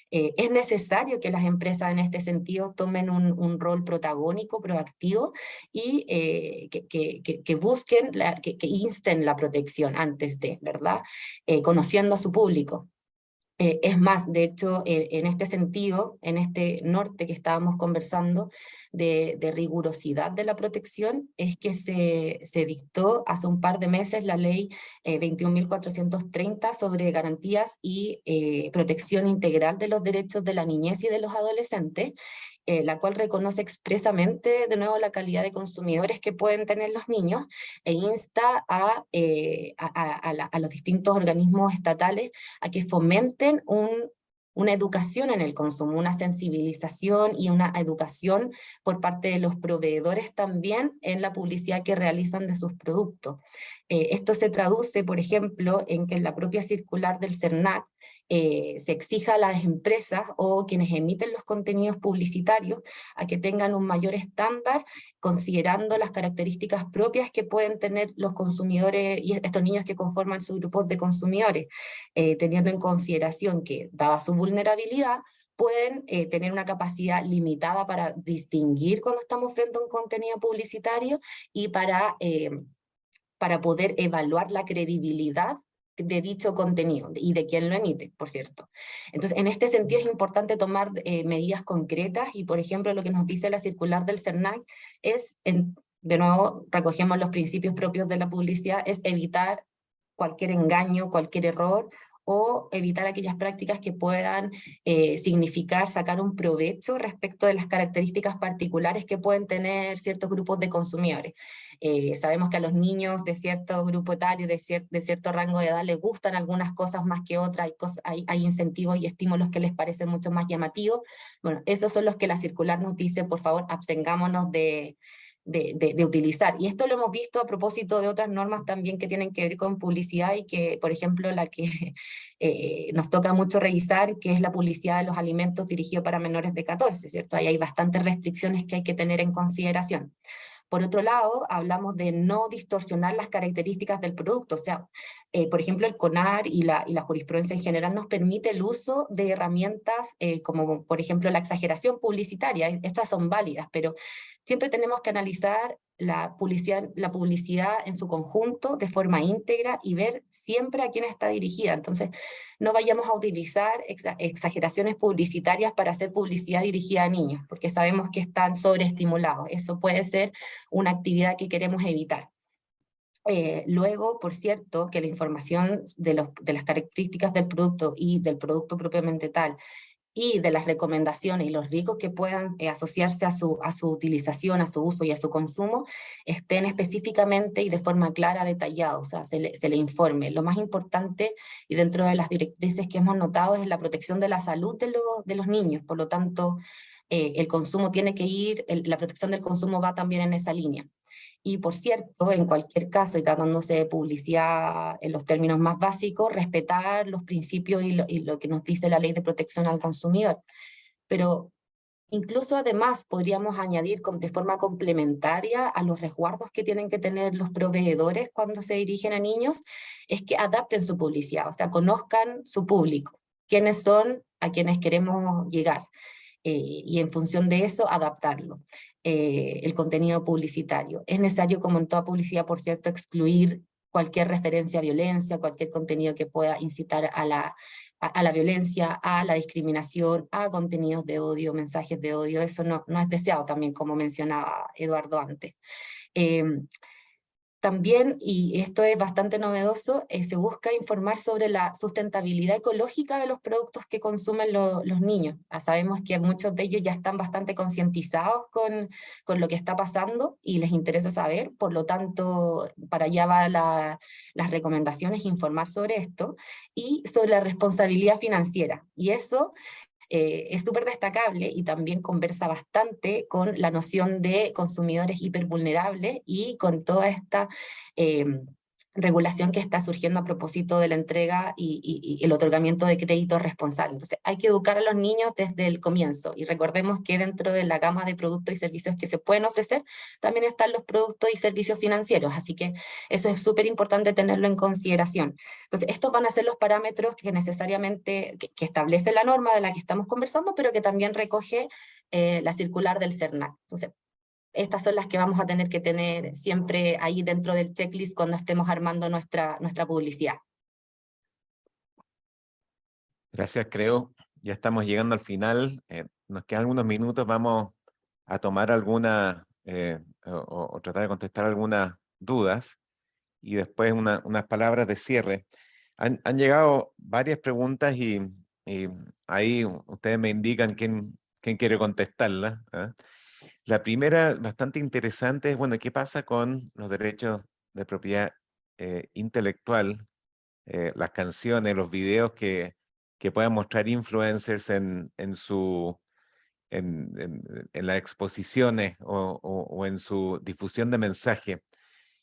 Es necesario que las empresas en este sentido tomen un rol protagónico, proactivo, y que busquen, que insten la protección antes de, ¿verdad? Conociendo a su público. Es más, de hecho, en este sentido, en este norte que estábamos conversando de rigurosidad de la protección, es que se dictó hace un par de meses la ley 21.430 sobre garantías y protección integral de los derechos de la niñez y de los adolescentes, la cual reconoce expresamente de nuevo la calidad de consumidores que pueden tener los niños e insta a los distintos organismos estatales a que fomenten una educación en el consumo, una sensibilización y una educación por parte de los proveedores también en la publicidad que realizan de sus productos. Esto se traduce, por ejemplo, en que en la propia circular del CERNAC se exija a las empresas o quienes emiten los contenidos publicitarios a que tengan un mayor estándar considerando las características propias que pueden tener los consumidores y estos niños que conforman sus grupos de consumidores, teniendo en consideración que, dada su vulnerabilidad, pueden tener una capacidad limitada para distinguir cuando estamos frente a un contenido publicitario y para poder evaluar la credibilidad de dicho contenido y de quién lo emite, por cierto. Entonces, en este sentido es importante tomar medidas concretas y, por ejemplo, lo que nos dice la circular del CERNAC es, de nuevo, recogemos los principios propios de la publicidad, es evitar cualquier engaño, cualquier error, o evitar aquellas prácticas que puedan significar sacar un provecho respecto de las características particulares que pueden tener ciertos grupos de consumidores. Sabemos que a los niños de cierto grupo etario, de cierto rango de edad, les gustan algunas cosas más que otras, hay incentivos y estímulos que les parecen mucho más llamativos. Bueno, esos son los que la circular nos dice, por favor, abstengámonos de utilizar. Y esto lo hemos visto a propósito de otras normas también que tienen que ver con publicidad y que, por ejemplo, la que nos toca mucho revisar, que es la publicidad de los alimentos dirigidos para menores de 14, ¿cierto? Ahí hay bastantes restricciones que hay que tener en consideración. Por otro lado, hablamos de no distorsionar las características del producto, o sea, por ejemplo, el CONAR y la jurisprudencia en general nos permite el uso de herramientas como, por ejemplo, la exageración publicitaria. Estas son válidas, pero siempre tenemos que analizar la publicidad en su conjunto de forma íntegra y ver siempre a quién está dirigida. Entonces, no vayamos a utilizar exageraciones publicitarias para hacer publicidad dirigida a niños, porque sabemos que están sobreestimulados. Eso puede ser una actividad que queremos evitar. Luego, por cierto, que la información de las características del producto y del producto propiamente tal, y de las recomendaciones y los riesgos que puedan asociarse a su utilización, a su uso y a su consumo, estén específicamente y de forma clara detallados, o sea, se le informe. Lo más importante, y dentro de las directrices que hemos notado, es la protección de la salud de los niños. Por lo tanto, el consumo tiene que ir, la protección del consumo va también en esa línea. Y por cierto, en cualquier caso, y tratándose de publicidad en los términos más básicos, respetar los principios y lo que nos dice la Ley de Protección al Consumidor. Pero incluso además podríamos añadir de forma complementaria a los resguardos que tienen que tener los proveedores cuando se dirigen a niños, es que adapten su publicidad, o sea, conozcan su público, quiénes son a quienes queremos llegar. Y en función de eso adaptarlo, el contenido publicitario. Es necesario, como en toda publicidad, por cierto, excluir cualquier referencia a violencia, cualquier contenido que pueda incitar a la violencia, a la discriminación, a contenidos de odio, mensajes de odio. Eso no es deseado también, como mencionaba Eduardo antes. También, y esto es bastante novedoso, se busca informar sobre la sustentabilidad ecológica de los productos que consumen los niños. Sabemos que muchos de ellos ya están bastante concientizados con lo que está pasando y les interesa saber, por lo tanto, para allá van las recomendaciones, informar sobre esto y sobre la responsabilidad financiera. Y eso es súper destacable y también conversa bastante con la noción de consumidores hipervulnerables y con toda esta regulación que está surgiendo a propósito de la entrega y el otorgamiento de créditos responsables. Entonces hay que educar a los niños desde el comienzo y recordemos que dentro de la gama de productos y servicios que se pueden ofrecer también están los productos y servicios financieros, así que eso es súper importante tenerlo en consideración. Entonces estos van a ser los parámetros que necesariamente que establece la norma de la que estamos conversando, pero que también recoge la circular del CERNAC. Entonces estas son las que vamos a tener que tener siempre ahí dentro del checklist cuando estemos armando nuestra publicidad. Gracias, creo. Ya estamos llegando al final. Nos quedan algunos minutos. Vamos a tomar algunas o tratar de contestar algunas dudas y después unas palabras de cierre. Han llegado varias preguntas y ahí ustedes me indican quién quiere contestarlas, ¿ah? La primera, bastante interesante, es, bueno, ¿qué pasa con los derechos de propiedad intelectual, las canciones, los videos que puedan mostrar influencers en las exposiciones o en su difusión de mensaje?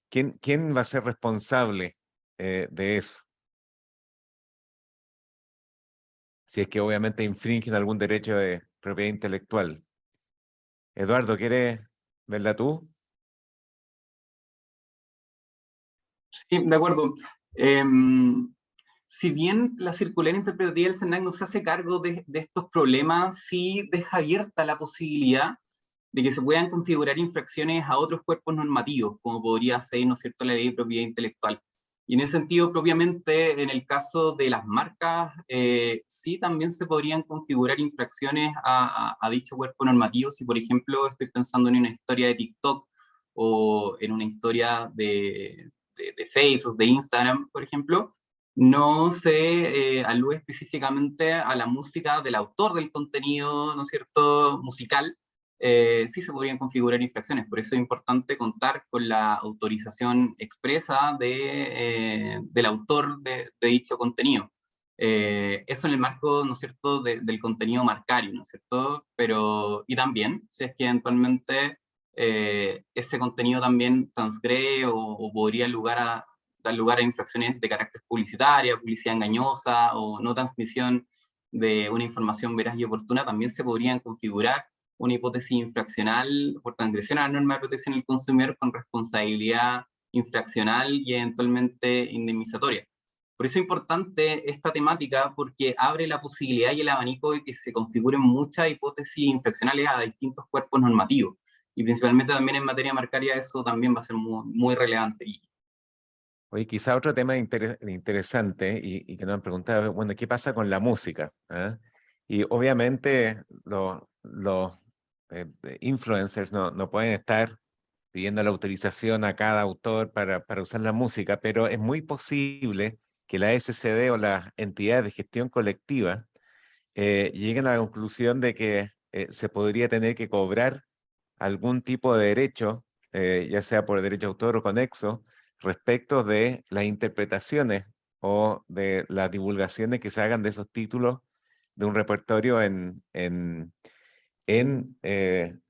¿Quién va a ser responsable de eso? Si es que obviamente infringen algún derecho de propiedad intelectual. Eduardo, ¿quieres verla tú? Sí, de acuerdo. Em, si bien la circular interpretativa del SENAC no se hace cargo de estos problemas, sí deja abierta la posibilidad de que se puedan configurar infracciones a otros cuerpos normativos, como podría ser, ¿no es cierto?, la ley de propiedad intelectual. Y en ese sentido, propiamente, en el caso de las marcas, sí también se podrían configurar infracciones a dicho cuerpo normativo. Si, por ejemplo, estoy pensando en una historia de TikTok o en una historia de Facebook, de Instagram, por ejemplo, no se alude específicamente a la música del autor del contenido, ¿no es cierto?, musical. Sí se podrían configurar infracciones. Por eso es importante contar con la autorización expresa del autor de dicho contenido. Eso en el marco, ¿no es cierto?, del contenido marcario, ¿no es cierto? Pero, y también, si es que eventualmente ese contenido también transgrede o podría dar lugar a infracciones de carácter publicitaria, publicidad engañosa o no transmisión de una información veraz y oportuna, también se podrían configurar una hipótesis infraccional por transgresión a la norma de protección del consumidor con responsabilidad infraccional y eventualmente indemnizatoria. Por eso es importante esta temática, porque abre la posibilidad y el abanico de que se configuren muchas hipótesis infraccionales a distintos cuerpos normativos. Y principalmente también en materia marcaria eso también va a ser muy relevante. Oye, quizá otro tema interesante y que nos han preguntado, bueno, ¿qué pasa con la música? ¿Ah? Y obviamente los influencers no pueden estar pidiendo la autorización a cada autor para usar la música, pero es muy posible que la SCD o las entidades de gestión colectiva lleguen a la conclusión de que se podría tener que cobrar algún tipo de derecho, ya sea por derecho de autor o conexo, respecto de las interpretaciones o de las divulgaciones que se hagan de esos títulos de un repertorio en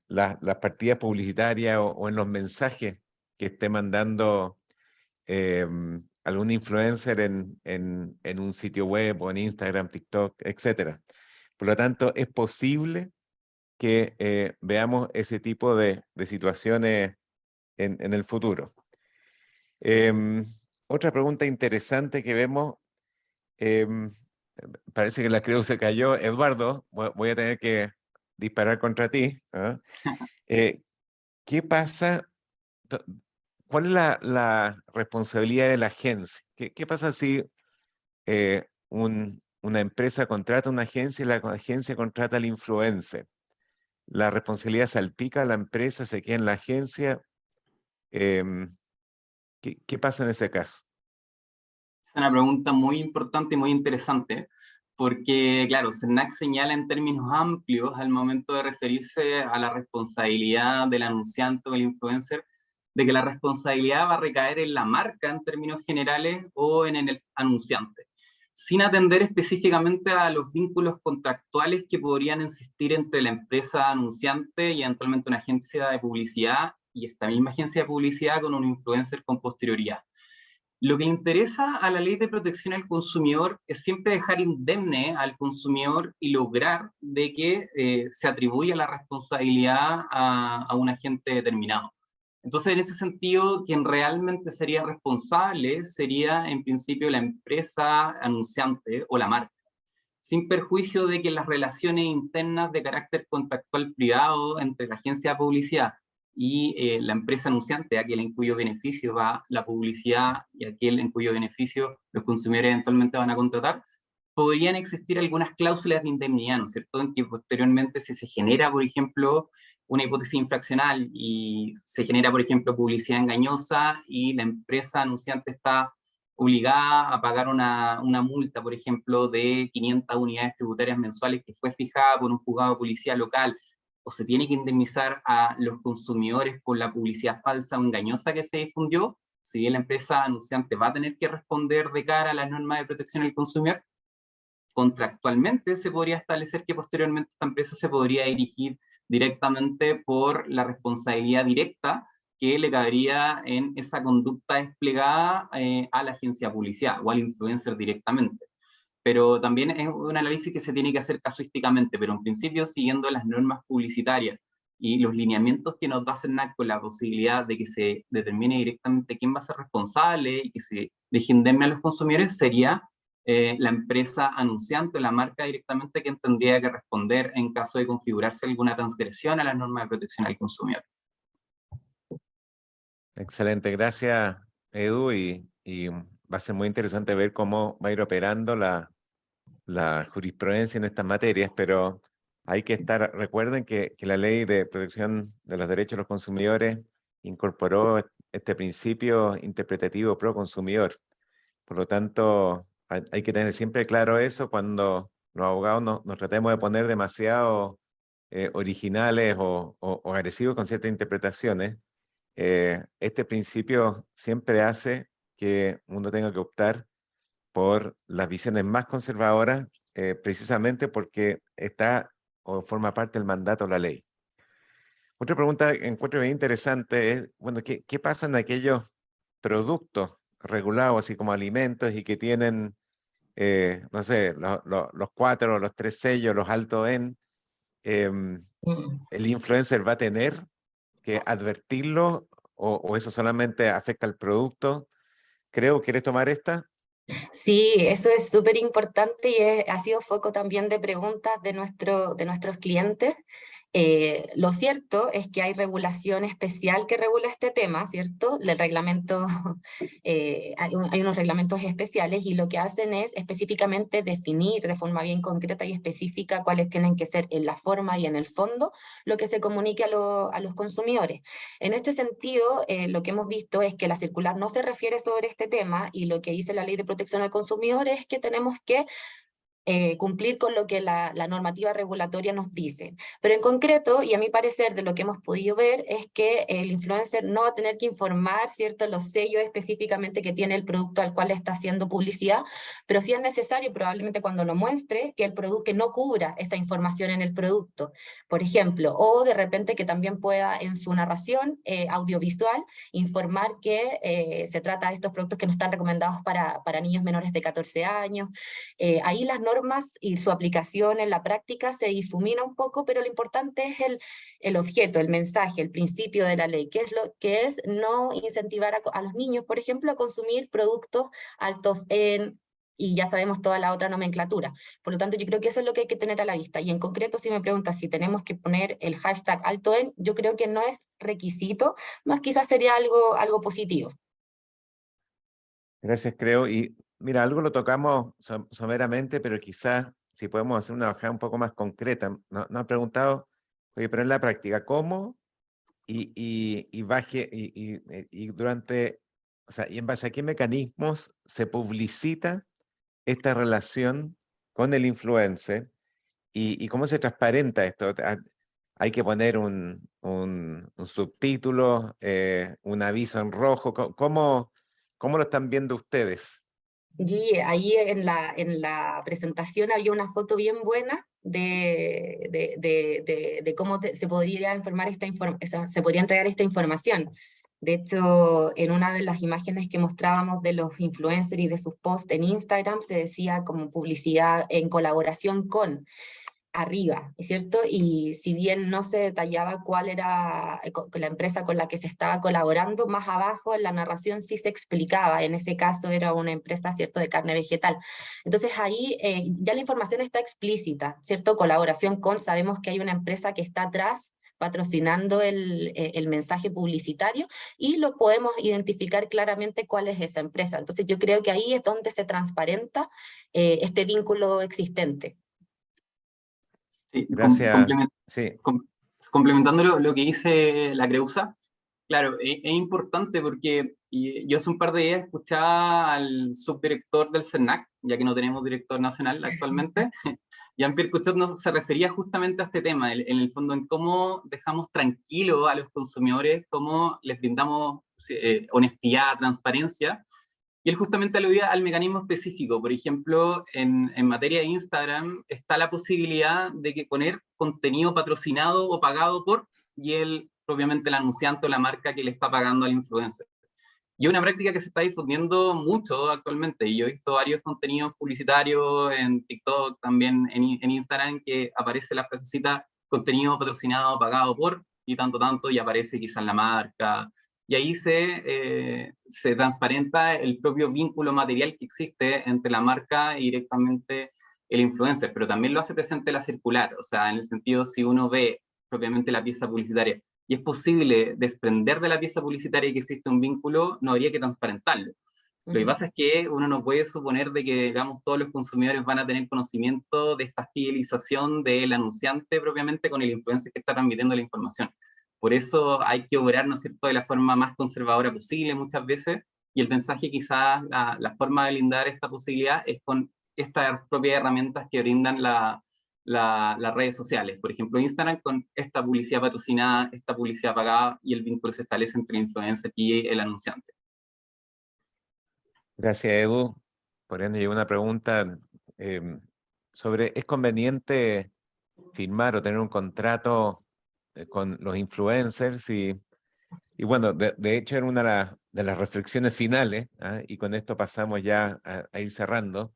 las partidas publicitarias o en los mensajes que esté mandando algún influencer en un sitio web o en Instagram, TikTok, etc. Por lo tanto, es posible que veamos ese tipo de situaciones en el futuro. Otra pregunta interesante que vemos, em, parece que la creo se cayó. Eduardo, voy a tener que disparar contra ti, ¿ah? ¿Qué pasa? ¿Cuál es la responsabilidad de la agencia? ¿Qué pasa si una empresa contrata a una agencia y la agencia contrata al influencer? ¿La responsabilidad salpica a la empresa, se queda en la agencia? Em, ¿Qué pasa en ese caso? Es una pregunta muy importante y muy interesante, porque, claro, CERNAC señala en términos amplios al momento de referirse a la responsabilidad del anunciante o el influencer, de que la responsabilidad va a recaer en la marca en términos generales o en el anunciante, sin atender específicamente a los vínculos contractuales que podrían existir entre la empresa anunciante y eventualmente una agencia de publicidad y esta misma agencia de publicidad con un influencer con posterioridad. Lo que interesa a la ley de protección al consumidor es siempre dejar indemne al consumidor y lograr de que se atribuya la responsabilidad a un agente determinado. Entonces, en ese sentido, quien realmente sería responsable sería, en principio, la empresa anunciante o la marca, sin perjuicio de que las relaciones internas de carácter contractual privado entre la agencia de publicidad y la empresa anunciante, aquel en cuyo beneficio va la publicidad y aquel en cuyo beneficio los consumidores eventualmente van a contratar, podrían existir algunas cláusulas de indemnidad, ¿no es cierto?, en que posteriormente si se genera, por ejemplo, una hipótesis infraccional y se genera, por ejemplo, publicidad engañosa y la empresa anunciante está obligada a pagar una multa, por ejemplo, de 500 unidades tributarias mensuales que fue fijada por un juzgado de policía local, o se tiene que indemnizar a los consumidores por la publicidad falsa o engañosa que se difundió, si bien la empresa anunciante va a tener que responder de cara a las normas de protección al consumidor, contractualmente se podría establecer que posteriormente esta empresa se podría dirigir directamente por la responsabilidad directa que le caería en esa conducta desplegada a la agencia de publicidad o al influencer directamente. Pero también es un análisis que se tiene que hacer casuísticamente, pero en principio siguiendo las normas publicitarias y los lineamientos que nos da CERNAC con la posibilidad de que se determine directamente quién va a ser responsable y que se deje indemne a los consumidores, sería la empresa anunciante, la marca directamente, quien tendría que responder en caso de configurarse alguna transgresión a las normas de protección al consumidor. Excelente, gracias Edu, y va a ser muy interesante ver cómo va a ir operando la jurisprudencia en estas materias, pero hay que estar, recuerden que la Ley de Protección de los Derechos de los Consumidores incorporó este principio interpretativo pro consumidor. Por lo tanto, hay que tener siempre claro eso cuando los abogados nos tratemos de poner demasiado originales o agresivos con ciertas interpretaciones. Este principio siempre hace que uno tenga que optar por las visiones más conservadoras, precisamente porque está o forma parte del mandato de la ley. Otra pregunta que encuentro bien interesante es, bueno, ¿qué pasa en aquellos productos regulados, así como alimentos, y que tienen, no sé, los 4 o los 3 sellos, los alto en, el influencer va a tener que advertirlo o eso solamente afecta al producto? Creo, ¿quieres tomar esta? Sí, eso es súper importante y ha sido foco también de preguntas de nuestros clientes. Lo cierto es que hay regulación especial que regula este tema, ¿cierto? El reglamento, hay unos reglamentos especiales y lo que hacen es específicamente definir de forma bien concreta y específica cuáles tienen que ser en la forma y en el fondo lo que se comunique a los consumidores. En este sentido, lo que hemos visto es que la circular no se refiere sobre este tema y lo que dice la Ley de Protección al Consumidor es que tenemos que cumplir con lo que la normativa regulatoria nos dice. Pero en concreto, y a mi parecer, de lo que hemos podido ver, es que el influencer no va a tener que informar, ¿cierto?, los sellos específicamente que tiene el producto al cual está haciendo publicidad, pero sí es necesario, probablemente cuando lo muestre, que el producto que no cubra esa información en el producto, por ejemplo, o de repente que también pueda en su narración audiovisual informar que se trata de estos productos que no están recomendados para niños menores de 14 años. Ahí las normas y su aplicación en la práctica se difumina un poco, pero lo importante es el objeto, el mensaje, el principio de la ley, que es no incentivar a los niños, por ejemplo, a consumir productos altos en, y ya sabemos toda la otra nomenclatura. Por lo tanto, yo creo que eso es lo que hay que tener a la vista. Y en concreto, si me preguntas si tenemos que poner el hashtag alto en, yo creo que no es requisito, más quizás sería algo positivo. Gracias, creo. Y mira, algo lo tocamos someramente, pero quizás si podemos hacer una bajada un poco más concreta. Nos han preguntado, oye, pero en la práctica, ¿cómo? Y durante, o sea, ¿y en base a qué mecanismos se publicita esta relación con el influencer? ¿Y cómo se transparenta esto? ¿Hay que poner un subtítulo, un aviso en rojo? ¿Cómo lo están viendo ustedes? Y ahí en la presentación había una foto bien buena de cómo se podría informar se podría entregar esta información. De hecho, en una de las imágenes que mostrábamos de los influencers y de sus posts en Instagram, se decía como publicidad en colaboración con arriba, ¿es cierto? Y si bien no se detallaba cuál era la empresa con la que se estaba colaborando, más abajo en la narración sí se explicaba, en ese caso era una empresa, ¿cierto?, de carne vegetal. Entonces ahí ya la información está explícita, ¿cierto? Colaboración con, sabemos que hay una empresa que está atrás patrocinando el mensaje publicitario, y lo podemos identificar claramente cuál es esa empresa. Entonces yo creo que ahí es donde se transparenta este vínculo existente. Sí, Gracias. Sí, complementando lo que dice la Creusa, claro, es importante porque yo hace un par de días escuchaba al subdirector del CERNAC, ya que no tenemos director nacional actualmente. Jean-Pierre Couchot se refería justamente a este tema, en el fondo, en cómo dejamos tranquilo a los consumidores, cómo les brindamos honestidad, transparencia, y él justamente aludía al mecanismo específico. Por ejemplo, en materia de Instagram está la posibilidad de que poner contenido patrocinado o pagado por, y él, propiamente el anunciante o la marca que le está pagando al influencer. Y es una práctica que se está difundiendo mucho actualmente, y yo he visto varios contenidos publicitarios en TikTok, también en Instagram, que aparece la frasecita contenido patrocinado, pagado por, y tanto, y aparece quizás la marca, y ahí se transparenta el propio vínculo material que existe entre la marca y directamente el influencer, pero también lo hace presente la circular, o sea, en el sentido, si uno ve propiamente la pieza publicitaria, y es posible desprender de la pieza publicitaria que existe un vínculo, no habría que transparentarlo. Lo que pasa es que uno no puede suponer de que, digamos, todos los consumidores van a tener conocimiento de esta fidelización del anunciante propiamente con el influencer que está transmitiendo la información. Por eso hay que obrar, ¿no es cierto?, de la forma más conservadora posible muchas veces, y el mensaje quizás, la forma de lindar esta posibilidad es con estas propias herramientas que brindan las redes sociales. Por ejemplo, Instagram, con esta publicidad patrocinada, esta publicidad pagada, y el vínculo se establece entre el influencer y el anunciante. gracias, Edu. Por ende, llegó una pregunta sobre, ¿es conveniente firmar o tener un contrato con los influencers? Y bueno, de hecho era una de las reflexiones finales, ¿ah? Y con esto pasamos ya a ir cerrando.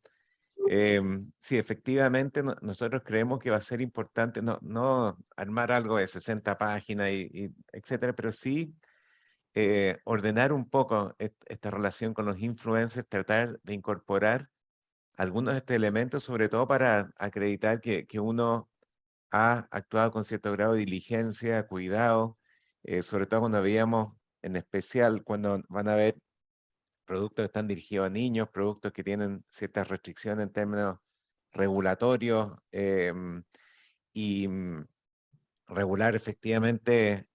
Sí, efectivamente, nosotros creemos que va a ser importante no armar algo de 60 páginas y etcétera, pero sí ordenar un poco esta relación con los influencers, tratar de incorporar algunos de estos elementos, sobre todo para acreditar que uno ha actuado con cierto grado de diligencia, cuidado, sobre todo cuando veíamos, en especial cuando van a haber productos que están dirigidos a niños, productos que tienen ciertas restricciones en términos regulatorios, y regular efectivamente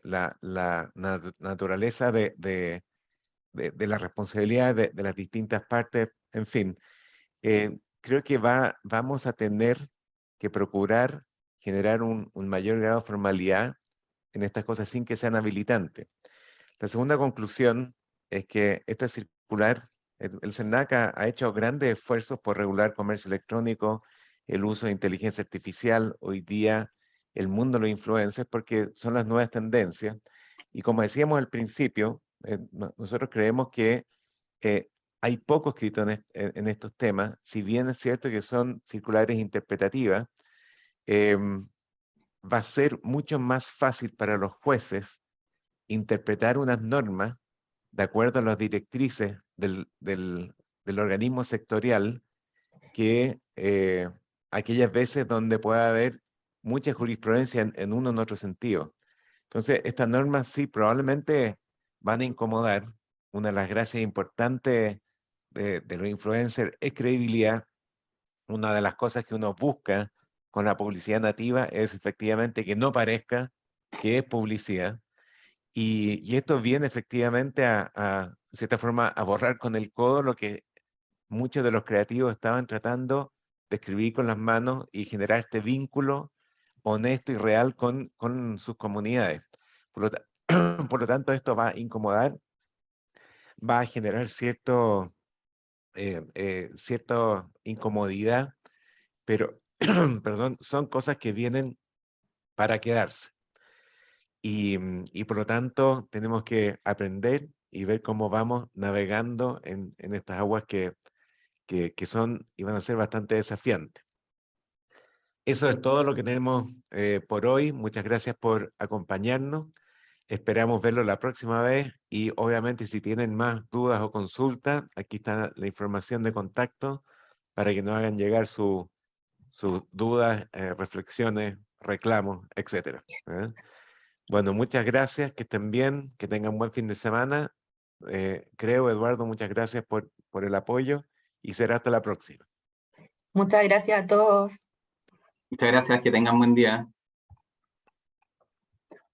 la naturaleza de la responsabilidad de las distintas partes. En fin, creo que vamos a tener que procurar generar un mayor grado de formalidad en estas cosas sin que sean habilitantes. La segunda conclusión es que esta circular, el SERNAC ha hecho grandes esfuerzos por regular comercio electrónico, el uso de inteligencia artificial, hoy día el mundo de los influencers, porque son las nuevas tendencias. Y como decíamos al principio, nosotros creemos que hay poco escrito en estos temas, si bien es cierto que son circulares interpretativas. Va a ser mucho más fácil para los jueces interpretar unas normas de acuerdo a las directrices del organismo sectorial que aquellas veces donde pueda haber mucha jurisprudencia en uno o en otro sentido. Entonces, estas normas sí probablemente van a incomodar. Una de las gracias importantes de los influencers es credibilidad. Una de las cosas que uno busca con la publicidad nativa es efectivamente que no parezca que es publicidad. Y esto viene efectivamente de cierta forma, a borrar con el codo lo que muchos de los creativos estaban tratando de escribir con las manos y generar este vínculo honesto y real con sus comunidades. Por lo, por lo tanto, esto va a incomodar, va a generar cierta incomodidad, pero perdón, son cosas que vienen para quedarse. Y por lo tanto tenemos que aprender y ver cómo vamos navegando en estas aguas que son y van a ser bastante desafiantes. Eso es todo lo que tenemos por hoy. Muchas gracias por acompañarnos. Esperamos verlo la próxima vez, y obviamente si tienen más dudas o consultas, aquí está la información de contacto para que nos hagan llegar sus dudas, reflexiones reclamos, etcétera. Bueno, muchas gracias, que estén bien, que tengan buen fin de semana. Creo, Eduardo, muchas gracias por el apoyo y será hasta la próxima. Muchas gracias a todos. Muchas gracias, que tengan buen día.